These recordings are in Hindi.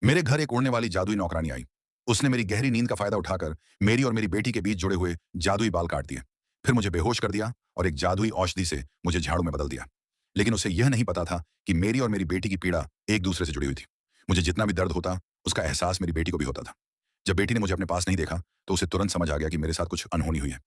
मेरे घर एक उड़ने वाली जादुई नौकरानी आई। उसने मेरी गहरी नींद का फायदा उठाकर मेरी और मेरी बेटी के बीच जुड़े हुए जादुई बाल काट दिए। फिर मुझे बेहोश कर दिया और एक जादुई औषधि से मुझे झाड़ू में बदल दिया। लेकिन उसे यह नहीं पता था कि मेरी और मेरी बेटी की पीड़ा एक दूसरे से जुड़ी हुई थी। मुझे जितना भी दर्द होता, उसका एहसास मेरी बेटी को भी होता था। जब बेटी ने मुझे अपने पास नहीं देखा, तो उसे तुरंत समझ आ गया कि मेरे साथ कुछ अनहोनी हुई है।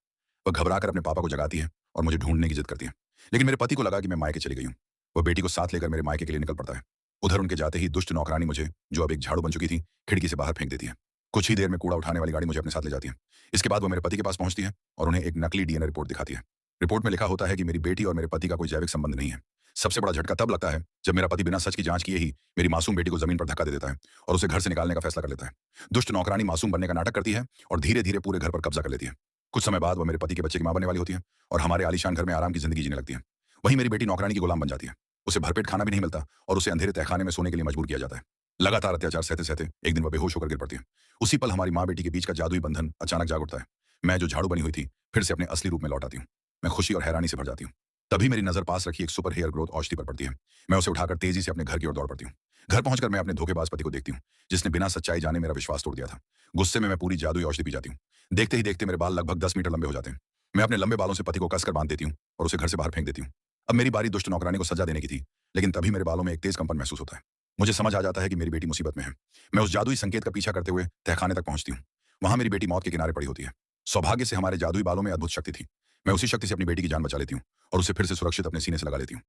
वह घबराकर अपने पापा को जगाती है और मुझे ढूंढने की जिद करती है। लेकिन मेरे पति को लगा कि मैं मायके चली गई हूँ। वह बेटी को साथ लेकर मेरे मायके के लिए निकल पड़ता है। उधर उनके जाते ही दुष्ट नौकरानी मुझे, जो अब एक झाड़ू बन चुकी थी, खिड़की से बाहर फेंक देती है। कुछ ही देर में कूड़ा उठाने वाली गाड़ी मुझे अपने साथ ले जाती है। इसके बाद वो मेरे पति के पास पहुंचती है और उन्हें एक नकली डीएनए रिपोर्ट दिखाती है। रिपोर्ट में लिखा होता है कि मेरी बेटी और मेरे पति का कोई जैविक संबंध नहीं है। सबसे बड़ा झटका तब लगता है जब मेरा पति बिना सच की जांच किए ही मेरी मासूम बेटी को जमीन पर धक्का दे देता है और उसे घर से निकालने का फैसला कर लेता है। दुष्ट नौकरानी मासूम बनने का नाटक करती है और धीरे धीरे पूरे घर पर कब्जा कर लेती है। कुछ समय बाद वो मेरे पति के बच्चे की मां बनने वाली होती है और हमारे आलीशान घर में आराम की जिंदगी जीने लगती है। वहीं मेरी बेटी नौकरानी की गुलाम बन जाती है। उसे भरपेट खाना भी नहीं मिलता और उसे अंधेरे तहखाने में सोने के लिए मजबूर किया जाता है। लगातार अत्याचार सहते सहते एक दिन वह बेहोश होकर गिर पड़ती है। उसी पल हमारी माँ बेटी के बीच का जादुई बंधन अचानक जाग उठता है। मैं जो झाड़ू बनी हुई थी, फिर से अपने असली रूप में लौट आती हूँ। मैं खुशी और हैरानी से भर जाती हूँ। तभी मेरी नजर पास रखी एक सुपर हेयर ग्रोथ औषधि पर पड़ती है। मैं उसे उठाकर तेजी से अपने घर की ओर दौड़ पड़ती हूँ। घर पहुंचकर मैं अपने धोखेबाज पति को देखती हूँ, जिसने बिना सच्चाई जाने मेरा विश्वास तोड़ दिया था। गुस्से में मैं पूरी जादुई औषधि पी जाती हूँ। देखते ही देखते मेरे बाल लगभग 10 मीटर लंबे हो जाते हैं। मैं अपने लंबे बालों से पति को कसकर बांध देती हूँ और उसे घर से बाहर फेंक देती हूँ। अब मेरी बारी दुष्ट नौकरानी को सजा देने की थी, लेकिन तभी मेरे बालों में एक तेज कंपन महसूस होता है। मुझे समझ आ जाता है कि मेरी बेटी मुसीबत में है। मैं उस जादुई संकेत का पीछा करते हुए तहखाने तक पहुंचती हूँ। वहां मेरी बेटी मौत के किनारे पड़ी होती है। सौभाग्य से हमारे जादुई बालों में अद्भुत शक्ति थी। मैं उसी शक्ति से अपनी बेटी की जान बचा लेती हूँ और उसे फिर से सुरक्षित अपने सीने से लगा लेती हूँ।